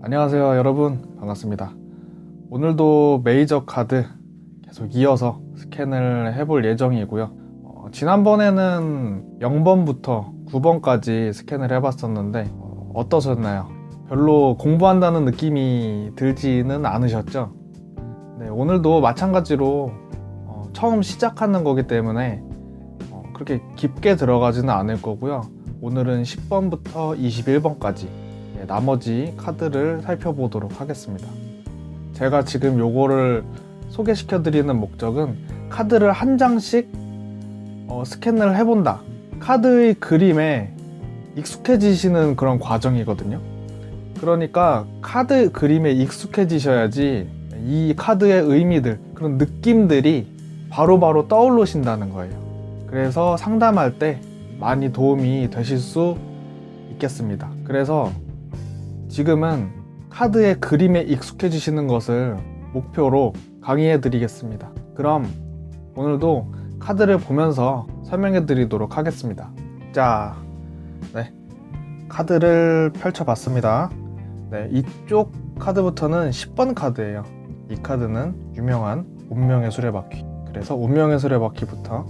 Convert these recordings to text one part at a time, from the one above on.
안녕하세요 여러분, 반갑습니다. 오늘도 메이저 카드 계속 이어서 스캔을 해볼 예정이고요. 지난번에는 0번부터 9번까지 스캔을 해봤었는데 어떠셨나요? 별로 공부한다는 느낌이 들지는 않으셨죠? 네, 오늘도 마찬가지로 처음 시작하는 거기 때문에 그렇게 깊게 들어가지는 않을 거고요. 오늘은 10번부터 21번까지 나머지 카드를 살펴보도록 하겠습니다. 제가 지금 요거를 소개시켜 드리는 목적은 카드를 한 장씩 스캔을 해본다, 카드의 그림에 익숙해지시는 그런 과정이거든요. 그러니까 카드 그림에 익숙해지셔야지 이 카드의 의미들, 그런 느낌들이 바로바로 떠오르신다는 거예요. 그래서 상담할 때 많이 도움이 되실 수 있겠습니다. 그래서 지금은 카드의 그림에 익숙해지시는 것을 목표로 강의해 드리겠습니다. 그럼 오늘도 카드를 보면서 설명해 드리도록 하겠습니다. 자, 카드를 펼쳐 봤습니다. 이쪽 카드부터는 10번 카드예요. 이 카드는 유명한 운명의 수레바퀴. 그래서 운명의 수레바퀴부터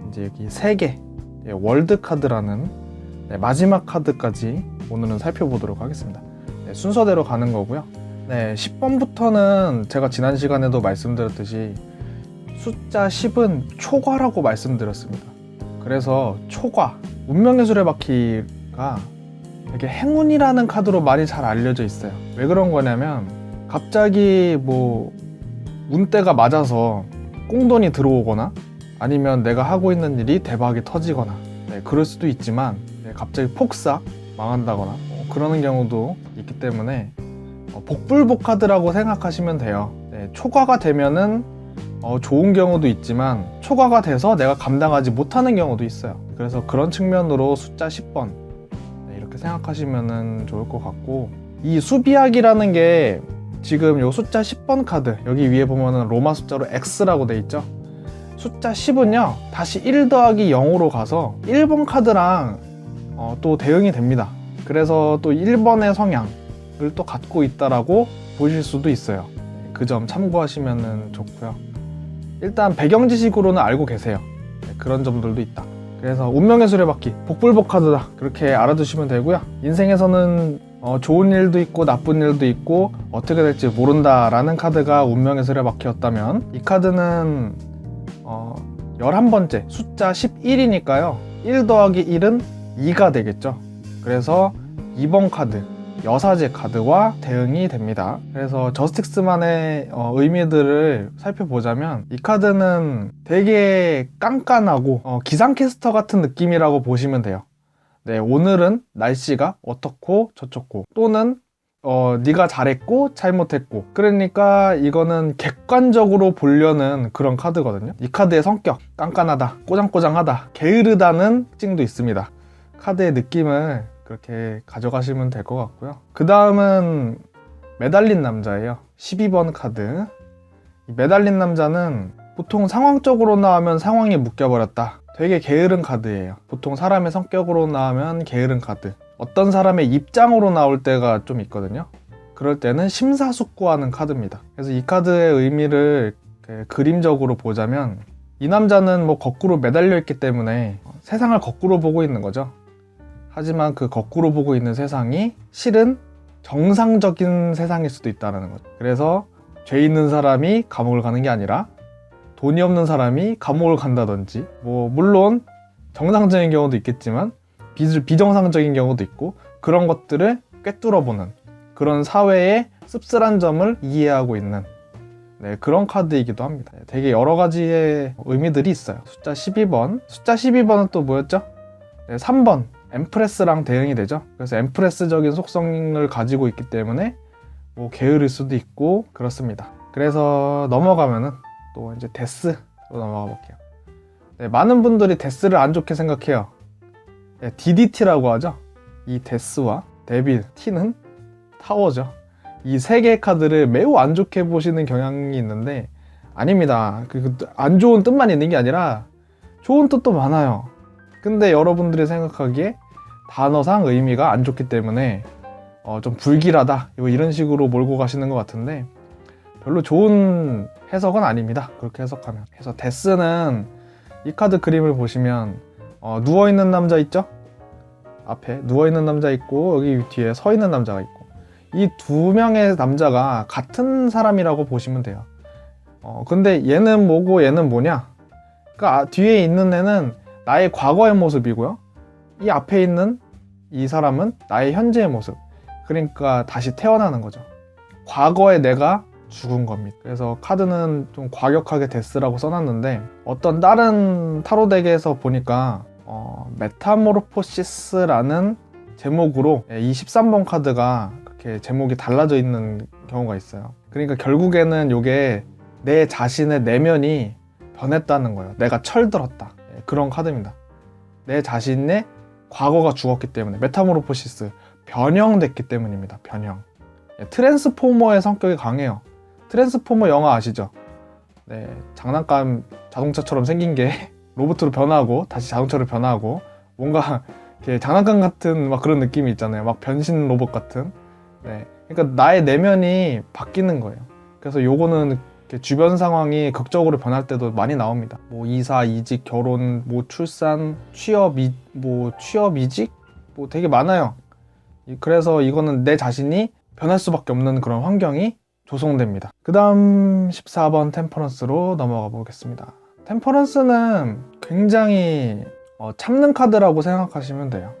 이제 여기 3개 월드 카드라는 마지막 카드까지 오늘은 살펴보도록 하겠습니다. 순서대로 가는 거고요. 10번부터는 제가 지난 시간에도 말씀드렸듯이 숫자 10은 초과라고 말씀드렸습니다. 그래서 초과, 운명의 수레바퀴가 되게 행운이라는 카드로 많이 잘 알려져 있어요. 왜 그런 거냐면 갑자기 운때가 맞아서 꽁돈이 들어오거나 아니면 내가 하고 있는 일이 대박이 터지거나 그럴 수도 있지만 갑자기 폭삭 망한다거나 그러는 경우도 있기 때문에 복불복 카드라고 생각하시면 돼요. 초과가 되면은 좋은 경우도 있지만 초과가 돼서 내가 감당하지 못하는 경우도 있어요. 그래서 그런 측면으로 숫자 10번 이렇게 생각하시면 좋을 것 같고, 이 수비약이라는 게 지금 요 숫자 10번 카드 여기 위에 보면은 로마 숫자로 X라고 돼 있죠. 숫자 10은요 다시 1 더하기 0으로 가서 1번 카드랑 또 대응이 됩니다. 그래서 또 1번의 성향을 또 갖고 있다라고 보실 수도 있어요. 그 점 참고하시면 좋고요. 일단 배경 지식으로는 알고 계세요. 그런 점들도 있다. 그래서 운명의 수레바퀴, 복불복 카드다, 그렇게 알아두시면 되고요. 인생에서는 좋은 일도 있고 나쁜 일도 있고 어떻게 될지 모른다라는 카드가 운명의 수레바퀴였다면, 이 카드는 11번째 숫자 11이니까요 1 더하기 1은 2가 되겠죠. 그래서 2번 카드, 여사제 카드와 대응이 됩니다. 그래서 저스틱스만의 의미들을 살펴보자면 이 카드는 되게 깐깐하고 기상캐스터 같은 느낌이라고 보시면 돼요. 오늘은 날씨가 어떻고 저렇고, 또는 네가 잘했고 잘못했고, 그러니까 이거는 객관적으로 보려는 그런 카드거든요. 이 카드의 성격, 깐깐하다, 꼬장꼬장하다, 게으르다는 특징도 있습니다. 카드의 느낌을 그렇게 가져가시면 될 것 같고요. 그 다음은 매달린 남자예요. 12번 카드. 이 매달린 남자는 보통 상황적으로 나오면 상황에 묶여버렸다, 되게 게으른 카드예요. 보통 사람의 성격으로 나오면 게으른 카드, 어떤 사람의 입장으로 나올 때가 좀 있거든요. 그럴 때는 심사숙고하는 카드입니다. 그래서 이 카드의 의미를 그림적으로 보자면, 이 남자는 거꾸로 매달려 있기 때문에 세상을 거꾸로 보고 있는 거죠. 하지만 그 거꾸로 보고 있는 세상이 실은 정상적인 세상일 수도 있다는 거죠. 그래서 죄 있는 사람이 감옥을 가는 게 아니라 돈이 없는 사람이 감옥을 간다든지, 물론 정상적인 경우도 있겠지만 비정상적인 경우도 있고, 그런 것들을 꿰뚫어보는 그런 사회의 씁쓸한 점을 이해하고 있는 그런 카드이기도 합니다. 되게 여러 가지의 의미들이 있어요. 숫자 12번. 숫자 12번은 또 뭐였죠? 3번 엠프레스랑 대응이 되죠. 그래서 엠프레스적인 속성을 가지고 있기 때문에 게으를 수도 있고 그렇습니다. 그래서 넘어가면은 또 이제 데스로 넘어가 볼게요. 많은 분들이 데스를 안 좋게 생각해요. DDT라고 하죠. 이 데스와 데빌, T는 타워죠. 이 3개의 카드를 매우 안 좋게 보시는 경향이 있는데 아닙니다. 안 좋은 뜻만 있는 게 아니라 좋은 뜻도 많아요. 근데 여러분들이 생각하기에 단어상 의미가 안 좋기 때문에 좀 불길하다 이런 식으로 몰고 가시는 것 같은데 별로 좋은 해석은 아닙니다. 그렇게 해석하면. 그래서 데스는 이 카드 그림을 보시면 누워있는 남자 있죠? 앞에 누워있는 남자 있고 여기 뒤에 서있는 남자가 있고 이 두 명의 남자가 같은 사람이라고 보시면 돼요. 근데 얘는 뭐고 얘는 뭐냐? 그러니까 뒤에 있는 애는 나의 과거의 모습이고요. 이 앞에 있는 이 사람은 나의 현재의 모습. 그러니까 다시 태어나는 거죠. 과거에 내가 죽은 겁니다. 그래서 카드는 좀 과격하게 데스라고 써놨는데 어떤 다른 타로 덱에서 보니까 메타모르포시스라는 제목으로 이 13번 카드가 그렇게 제목이 달라져 있는 경우가 있어요. 그러니까 결국에는 이게 내 자신의 내면이 변했다는 거예요. 내가 철들었다. 그런 카드입니다. 내 자신의 과거가 죽었기 때문에 메타모르포시스, 변형됐기 때문입니다. 변형. 트랜스포머의 성격이 강해요. 트랜스포머 영화 아시죠? 네, 장난감 자동차처럼 생긴 게 로봇으로 변하고 다시 자동차로 변하고 뭔가 이렇게 장난감 같은 막 그런 느낌이 있잖아요. 막 변신 로봇 같은. 네, 그러니까 나의 내면이 바뀌는 거예요. 그래서 요거는 주변 상황이 극적으로 변할 때도 많이 나옵니다. 뭐 이사, 이직, 결혼, 뭐 출산, 취업, 이직, 뭐 되게 많아요. 그래서 이거는 내 자신이 변할 수밖에 없는 그런 환경이 조성됩니다. 그 다음 14번 템퍼런스로 넘어가 보겠습니다. 템퍼런스는 굉장히 참는 카드라고 생각하시면 돼요.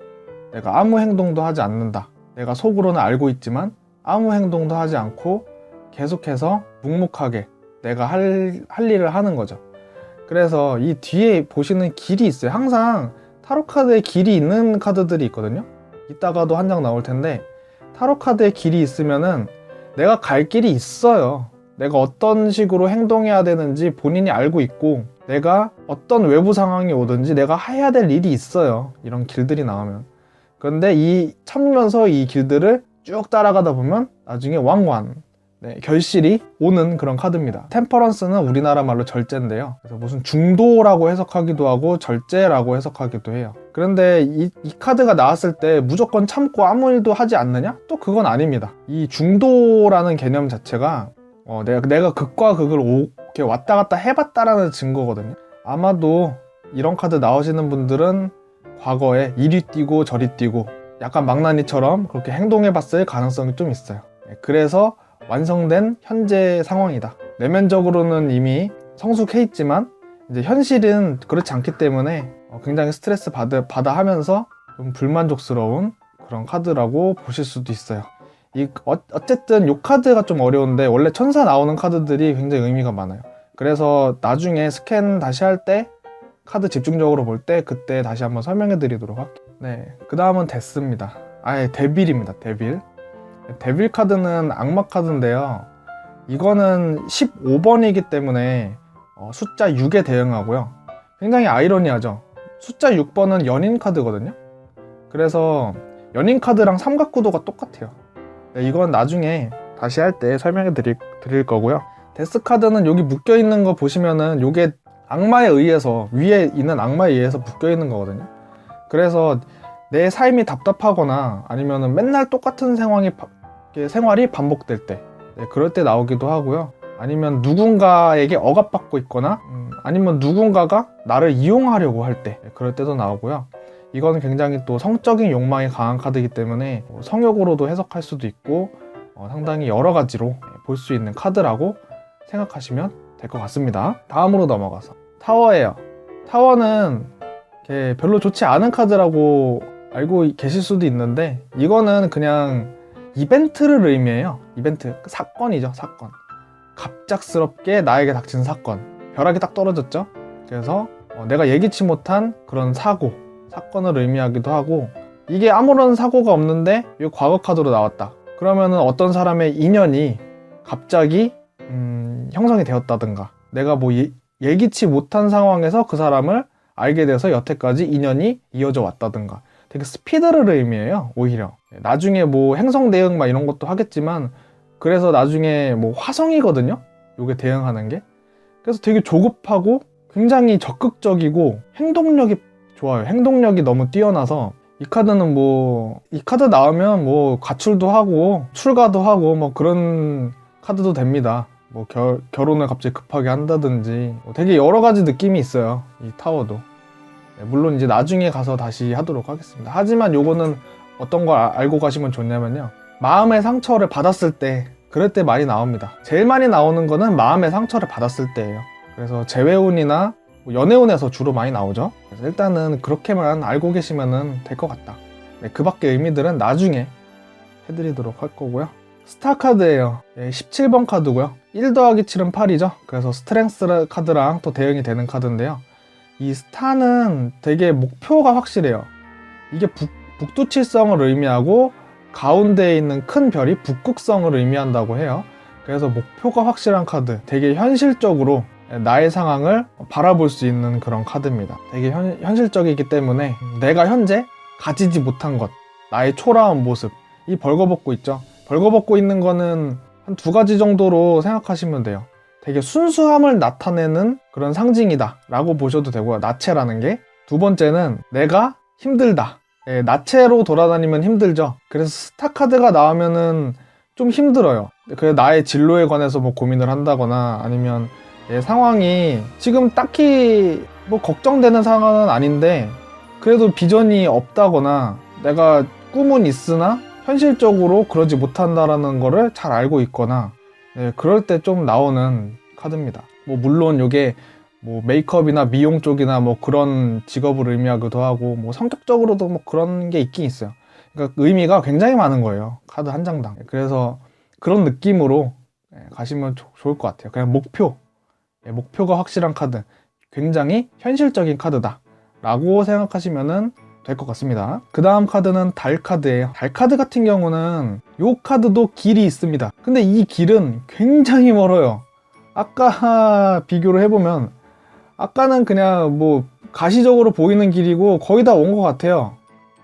내가 아무 행동도 하지 않는다. 내가 속으로는 알고 있지만 아무 행동도 하지 않고 계속해서 묵묵하게 내가 할 일을 하는 거죠. 그래서 이 뒤에 보시는 길이 있어요. 항상 타로 카드에 길이 있는 카드들이 있거든요. 이따가도 한 장 나올 텐데 타로 카드에 길이 있으면은 내가 갈 길이 있어요. 내가 어떤 식으로 행동해야 되는지 본인이 알고 있고 내가 어떤 외부 상황이 오든지 내가 해야 될 일이 있어요. 이런 길들이 나오면. 그런데 이 참으면서 이 길들을 쭉 따라가다 보면 나중에 왕관, 결실이 오는 그런 카드입니다. 템퍼런스는 우리나라 말로 절제인데요. 그래서 무슨 중도라고 해석하기도 하고 절제라고 해석하기도 해요. 그런데 이 카드가 나왔을 때 무조건 참고 아무 일도 하지 않느냐? 또 그건 아닙니다. 이 중도라는 개념 자체가 내가 극과 극을 이렇게 왔다 갔다 해봤다라는 증거거든요. 아마도 이런 카드 나오시는 분들은 과거에 이리 뛰고 저리 뛰고 약간 망나니처럼 그렇게 행동해봤을 가능성이 좀 있어요. 그래서 완성된 현재 상황이다. 내면적으로는 이미 성숙해 있지만 이제 현실은 그렇지 않기 때문에 굉장히 스트레스 받아 하면서 좀 불만족스러운 그런 카드라고 보실 수도 있어요. 어쨌든 이 카드가 좀 어려운데 원래 천사 나오는 카드들이 굉장히 의미가 많아요. 그래서 나중에 스캔 다시 할 때 카드 집중적으로 볼 때 그때 다시 한번 설명해 드리도록 할게요. 네, 그 다음은 데스입니다. 데빌입니다. 데빌 카드는 악마 카드인데요. 이거는 15번이기 때문에 숫자 6에 대응하고요. 굉장히 아이러니하죠. 숫자 6번은 연인 카드거든요. 그래서 연인 카드랑 삼각구도가 똑같아요. 네, 이건 나중에 다시 할 때 설명해 드릴 거고요. 데스 카드는 여기 묶여 있는 거 보시면은 이게 악마에 의해서 위에 있는 악마에 의해서 묶여 있는 거거든요. 그래서 내 삶이 답답하거나 아니면은 맨날 똑같은 생활이 반복될 때, 그럴 때 나오기도 하고요. 아니면 누군가에게 억압받고 있거나 아니면 누군가가 나를 이용하려고 할 때, 그럴 때도 나오고요. 이건 굉장히 또 성적인 욕망이 강한 카드이기 때문에 성욕으로도 해석할 수도 있고 상당히 여러 가지로 볼 수 있는 카드라고 생각하시면 될 것 같습니다. 다음으로 넘어가서 타워예요. 타워는 별로 좋지 않은 카드라고 알고 계실 수도 있는데 이거는 그냥 이벤트를 의미해요. 이벤트, 사건이죠. 사건. 갑작스럽게 나에게 닥친 사건. 벼락이 딱 떨어졌죠. 그래서 내가 예기치 못한 그런 사건을 의미하기도 하고 이게 아무런 사고가 없는데 이 과거 카드로 나왔다. 그러면은 어떤 사람의 인연이 갑자기 형성이 되었다든가 내가 뭐 예기치 못한 상황에서 그 사람을 알게 돼서 여태까지 인연이 이어져 왔다든가 되게 스피드를 의미해요. 오히려 나중에 뭐 행성 대응 막 이런 것도 하겠지만 그래서 나중에 뭐 화성이거든요. 요게 대응하는 게. 그래서 되게 조급하고 굉장히 적극적이고 행동력이 좋아요. 행동력이 너무 뛰어나서 이 카드는 뭐 이 카드 나오면 뭐 가출도 하고 출가도 하고 뭐 그런 카드도 됩니다. 뭐 결혼을 갑자기 급하게 한다든지 뭐 되게 여러 가지 느낌이 있어요, 이 타워도. 네, 물론 이제 나중에 가서 다시 하도록 하겠습니다. 하지만 요거는 어떤 걸 알고 가시면 좋냐면요, 마음의 상처를 받았을 때, 그럴 때 많이 나옵니다. 제일 많이 나오는 거는 마음의 상처를 받았을 때예요. 그래서 재회운이나 뭐 연애운에서 주로 많이 나오죠. 그래서 일단은 그렇게만 알고 계시면 될 것 같다. 네, 그 밖의 의미들은 나중에 해드리도록 할 거고요. 스타 카드예요. 17번 카드고요. 1 더하기 7은 8이죠. 그래서 스트렝스 카드랑 또 대응이 되는 카드인데요. 이 스타는 되게 목표가 확실해요. 이게 북두칠성을 의미하고 가운데에 있는 큰 별이 북극성을 의미한다고 해요. 그래서 목표가 확실한 카드, 되게 현실적으로 나의 상황을 바라볼 수 있는 그런 카드입니다. 되게 현실적이기 때문에 내가 현재 가지지 못한 것, 나의 초라한 모습, 이 벌거벗고 있죠. 벌거벗고 있는 거는 한 2가지 정도로 생각하시면 돼요. 되게 순수함을 나타내는 그런 상징이다 라고 보셔도 되고요, 나체라는 게. 2번째는 내가 힘들다. 나체로 돌아다니면 힘들죠. 그래서 스타 카드가 나오면은 좀 힘들어요. 그래서 나의 진로에 관해서 뭐 고민을 한다거나, 아니면 내 상황이 지금 딱히 뭐 걱정되는 상황은 아닌데 그래도 비전이 없다거나 내가 꿈은 있으나 현실적으로 그러지 못한다라는 거를 잘 알고 있거나, 그럴 때 좀 나오는 카드입니다. 뭐 물론 이게 뭐 메이크업이나 미용 쪽이나 뭐 그런 직업을 의미하기도 하고, 뭐 성격적으로도 뭐 그런 게 있긴 있어요. 그러니까 의미가 굉장히 많은 거예요, 카드 한 장당. 그래서 그런 느낌으로 가시면 좋을 것 같아요. 그냥 목표가 확실한 카드, 굉장히 현실적인 카드다 라고 생각하시면 될 것 같습니다. 그 다음 카드는 달 카드예요. 달 카드 같은 경우는 이 카드도 길이 있습니다. 근데 이 길은 굉장히 멀어요. 아까 비교를 해보면 아까는 그냥 뭐 가시적으로 보이는 길이고 거의 다 온 것 같아요.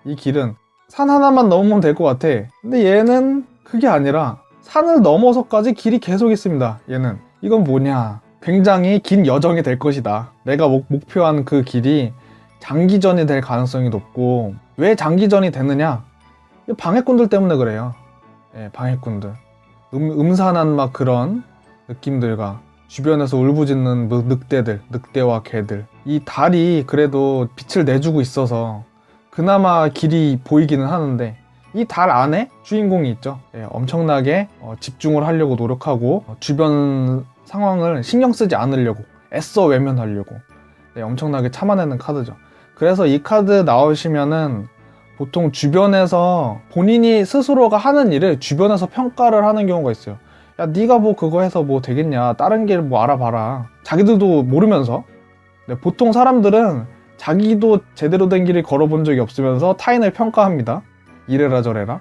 이 길은 산 하나만 넘으면 될 것 같아. 근데 얘는 그게 아니라 산을 넘어서까지 길이 계속 있습니다. 얘는 이건 뭐냐, 굉장히 긴 여정이 될 것이다. 내가 목표한 그 길이 장기전이 될 가능성이 높고, 왜 장기전이 되느냐, 방해꾼들 때문에 그래요. 방해꾼들, 음산한 막 그런 느낌들과 주변에서 울부짖는 늑대와 개들, 이 달이 그래도 빛을 내주고 있어서 그나마 길이 보이기는 하는데, 이 달 안에 주인공이 있죠. 엄청나게 집중을 하려고 노력하고 주변 상황을 신경 쓰지 않으려고 애써 외면하려고 엄청나게 참아내는 카드죠. 그래서 이 카드 나오시면은 보통 주변에서 본인이 스스로가 하는 일을 주변에서 평가를 하는 경우가 있어요. 야, 네가 뭐 그거 해서 뭐 되겠냐, 다른 길 뭐 알아봐라. 자기들도 모르면서. 보통 사람들은 자기도 제대로 된 길을 걸어본 적이 없으면서 타인을 평가합니다. 이래라 저래라.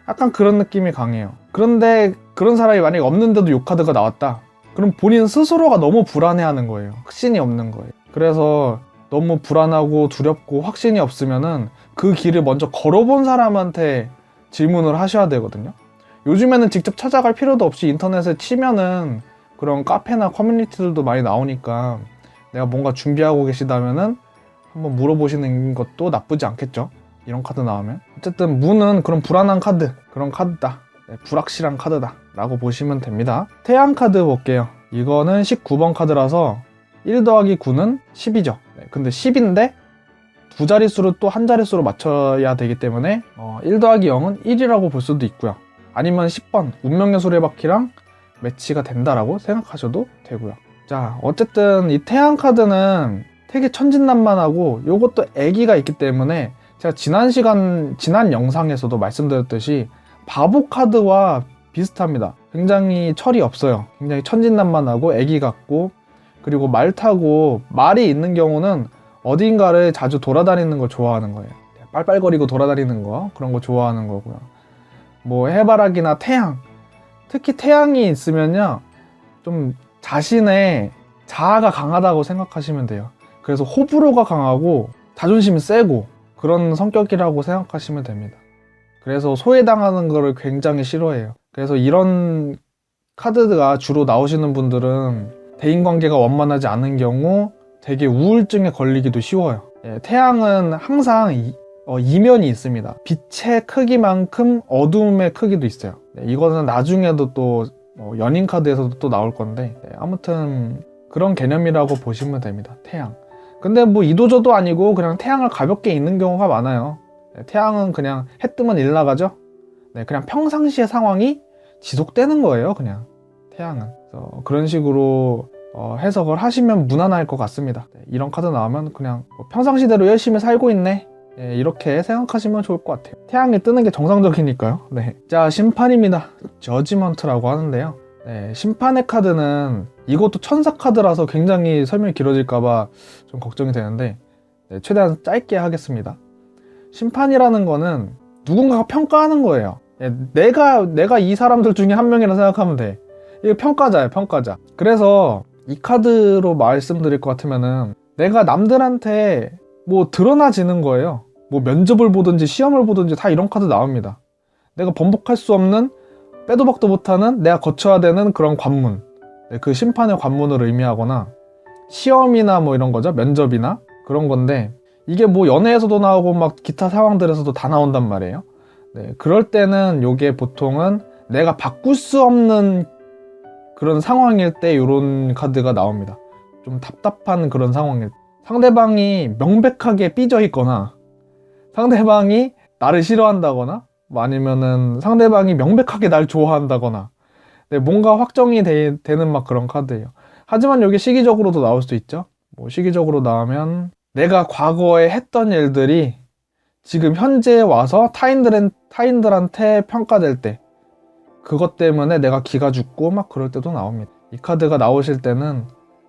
약간 그런 느낌이 강해요. 그런데 그런 사람이 만약에 없는데도 이 카드가 나왔다, 그럼 본인 스스로가 너무 불안해하는 거예요. 확신이 없는 거예요. 그래서 너무 불안하고 두렵고 확신이 없으면은 그 길을 먼저 걸어본 사람한테 질문을 하셔야 되거든요. 요즘에는 직접 찾아갈 필요도 없이 인터넷에 치면은 그런 카페나 커뮤니티들도 많이 나오니까 내가 뭔가 준비하고 계시다면은 한번 물어보시는 것도 나쁘지 않겠죠. 이런 카드 나오면. 어쨌든 문은 그런 불안한 카드, 그런 카드다. 불확실한 카드다 라고 보시면 됩니다. 태양 카드 볼게요. 이거는 19번 카드라서 1 더하기 9는 10이죠. 근데 10인데 2자릿수를 또 한 자릿수로 맞춰야 되기 때문에 1 더하기 0은 1이라고 볼 수도 있고요. 아니면 10번 운명의 수레바퀴랑 매치가 된다라고 생각하셔도 되고요. 자, 어쨌든 이 태양 카드는 되게 천진난만하고 요것도 애기가 있기 때문에 제가 지난 영상에서도 말씀드렸듯이 바보 카드와 비슷합니다. 굉장히 철이 없어요. 굉장히 천진난만하고 애기 같고, 그리고 말 타고 말이 있는 경우는 어딘가를 자주 돌아다니는 걸 좋아하는 거예요. 빨빨거리고 돌아다니는 거, 그런 거 좋아하는 거고요. 뭐 해바라기나 태양, 특히 태양이 있으면요 좀 자신의 자아가 강하다고 생각하시면 돼요. 그래서 호불호가 강하고 자존심이 세고 그런 성격이라고 생각하시면 됩니다. 그래서 소외당하는 거를 굉장히 싫어해요. 그래서 이런 카드가 주로 나오시는 분들은 대인관계가 원만하지 않은 경우 되게 우울증에 걸리기도 쉬워요. 태양은 항상 이면이 있습니다. 빛의 크기만큼 어둠의 크기도 있어요. 네, 이거는 나중에도 또 연인 카드에서도 또 나올 건데, 네, 아무튼 그런 개념이라고 보시면 됩니다. 태양. 근데 뭐 이도저도 아니고 그냥 태양을 가볍게 읽는 경우가 많아요. 네, 태양은 그냥 해 뜨면 일 나가죠. 네, 그냥 평상시의 상황이 지속되는 거예요. 그냥 태양은. 그래서 그런 식으로 해석을 하시면 무난할 것 같습니다. 네, 이런 카드 나오면 그냥 평상시대로 열심히 살고 있네, 네, 이렇게 생각하시면 좋을 것 같아요. 태양이 뜨는 게 정상적이니까요. 네. 자, 심판입니다. 저지먼트라고 하는데요. 네, 심판의 카드는 이것도 천사 카드라서 굉장히 설명이 길어질까봐 좀 걱정이 되는데, 네, 최대한 짧게 하겠습니다. 심판이라는 거는 누군가가 평가하는 거예요. 네, 내가 이 사람들 중에 한 명이라 생각하면 돼. 이거 평가자예요, 평가자. 그래서 이 카드로 말씀드릴 것 같으면은 내가 남들한테 뭐 드러나지는 거예요. 뭐 면접을 보든지 시험을 보든지 다 이런 카드 나옵니다. 내가 번복할 수 없는, 빼도 박도 못하는, 내가 거쳐야 되는 그런 관문, 네, 그 심판의 관문을 의미하거나 시험이나 뭐 이런 거죠. 면접이나 그런 건데, 이게 뭐 연애에서도 나오고 막 기타 상황들에서도 다 나온단 말이에요. 네, 그럴 때는 요게 보통은 내가 바꿀 수 없는 그런 상황일 때 이런 카드가 나옵니다. 좀 답답한 그런 상황일 때, 상대방이 명백하게 삐져 있거나 상대방이 나를 싫어한다거나 뭐 아니면은 상대방이 명백하게 날 좋아한다거나, 네, 뭔가 확정이 되는 막 그런 카드예요. 하지만 여기 시기적으로도 나올 수도 있죠. 뭐 시기적으로 나오면 내가 과거에 했던 일들이 지금 현재에 와서 타인들한테 평가될 때, 그것 때문에 내가 기가 죽고 막 그럴 때도 나옵니다. 이 카드가 나오실 때는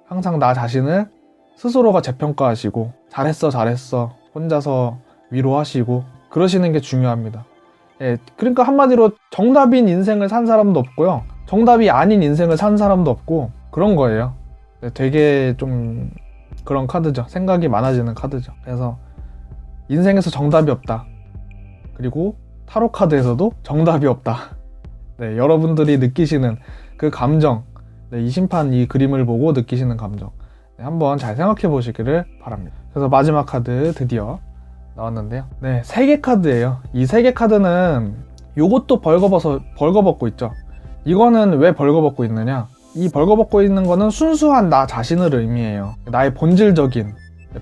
항상 나 자신을 스스로가 재평가하시고 잘했어 혼자서 위로하시고 그러시는 게 중요합니다. 예, 그러니까 한마디로 정답인 인생을 산 사람도 없고요, 정답이 아닌 인생을 산 사람도 없고 그런 거예요. 네, 되게 좀 그런 카드죠. 생각이 많아지는 카드죠. 그래서 인생에서 정답이 없다, 그리고 타로 카드에서도 정답이 없다. 네, 여러분들이 느끼시는 그 감정, 네, 이 심판 이 그림을 보고 느끼시는 감정, 네, 한번 잘 생각해 보시기를 바랍니다. 그래서 마지막 카드 드디어 나왔는데요. 네, 3개 카드예요. 이 3개 카드는 요것도 벌거벗고 있죠. 이거는 왜 벌거벗고 있느냐, 이 벌거벗고 있는 거는 순수한 나 자신을 의미해요. 나의 본질적인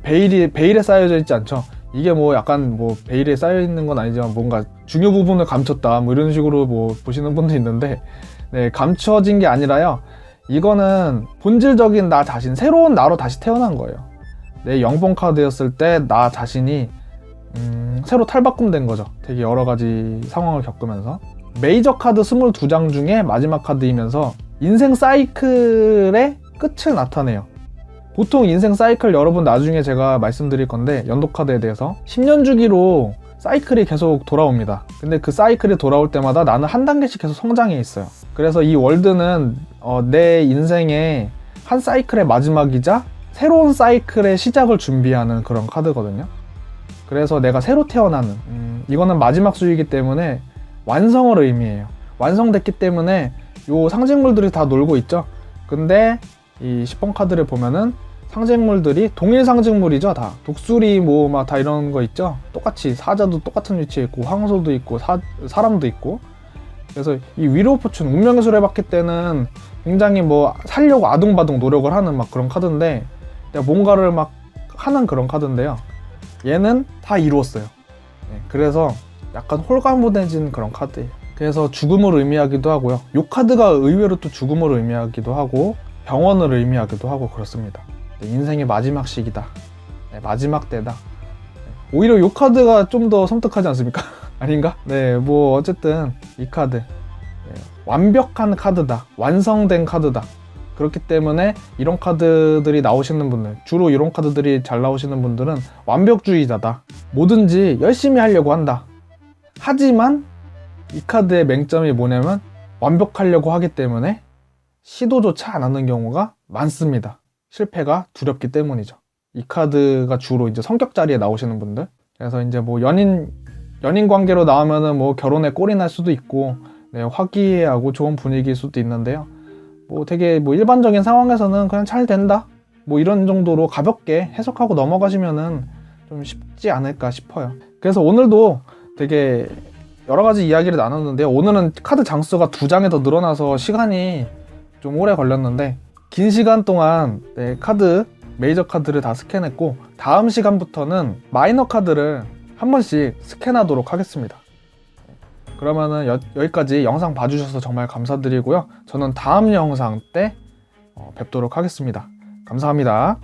베일에 쌓여져 있지 않죠. 이게 뭐 약간 뭐 베일에 쌓여 있는 건 아니지만 뭔가 중요 부분을 감췄다 뭐 이런 식으로 뭐 보시는 분도 있는데, 네, 감춰진 게 아니라요, 이거는 본질적인 나 자신, 새로운 나로 다시 태어난 거예요. 내 영봉 카드였을 때 나 자신이 새로 탈바꿈된 거죠. 되게 여러 가지 상황을 겪으면서. 메이저 카드 22장 중에 마지막 카드이면서 인생 사이클의 끝을 나타내요. 보통 인생 사이클 여러분 나중에 제가 말씀드릴 건데, 연도 카드에 대해서 10년 주기로 사이클이 계속 돌아옵니다. 근데 그 사이클이 돌아올 때마다 나는 한 단계씩 계속 성장해 있어요. 그래서 이 월드는 내 인생의 한 사이클의 마지막이자 새로운 사이클의 시작을 준비하는 그런 카드거든요. 그래서 내가 새로 태어나는, 이거는 마지막 수이기 때문에 완성을 의미해요. 완성됐기 때문에 요 상징물들이 다 놀고 있죠. 근데 이 10번 카드를 보면은 상징물들이 동일 상징물이죠. 다 독수리 뭐 막 다 이런 거 있죠. 똑같이 사자도 똑같은 위치에 있고 황소도 있고 사람도 있고. 그래서 이 윌 오브 포춘, 운명의 수레바퀴 때는 굉장히 뭐 살려고 아둥바둥 노력을 하는 막 그런 카드인데, 내가 뭔가를 막 하는 그런 카드인데요, 얘는 다 이루었어요. 네, 그래서 약간 홀가분해진 그런 카드예요. 그래서 죽음을 의미하기도 하고요, 이 카드가 의외로 또 죽음을 의미하기도 하고 병원을 의미하기도 하고 그렇습니다. 네, 인생의 마지막 시기다, 네, 마지막 때다. 네, 오히려 이 카드가 좀 더 섬뜩하지 않습니까? 아닌가? 네, 뭐 어쨌든 이 카드, 네, 완벽한 카드다, 완성된 카드다. 그렇기 때문에 이런 카드들이 나오시는 분들, 주로 이런 카드들이 잘 나오시는 분들은 완벽주의자다, 뭐든지 열심히 하려고 한다. 하지만 이 카드의 맹점이 뭐냐면 완벽하려고 하기 때문에 시도조차 안 하는 경우가 많습니다. 실패가 두렵기 때문이죠. 이 카드가 주로 이제 성격 자리에 나오시는 분들. 그래서 이제 뭐 연인 관계로 나오면은 뭐 결혼에 꼴이 날 수도 있고, 네, 화기애애하고 좋은 분위기일 수도 있는데요. 뭐 되게 뭐 일반적인 상황에서는 그냥 잘 된다, 뭐 이런 정도로 가볍게 해석하고 넘어가시면은 좀 좀 쉽지 않을까 싶어요. 그래서 오늘도 되게 여러 가지 이야기를 나눴는데요. 오늘은 카드 장수가 2장이 더 늘어나서 시간이 좀 오래 걸렸는데, 긴 시간 동안 메이저 카드를 다 스캔했고, 다음 시간부터는 마이너 카드를 한 번씩 스캔하도록 하겠습니다. 그러면은 여기까지 영상 봐주셔서 정말 감사드리고요. 저는 다음 영상 때 뵙도록 하겠습니다. 감사합니다.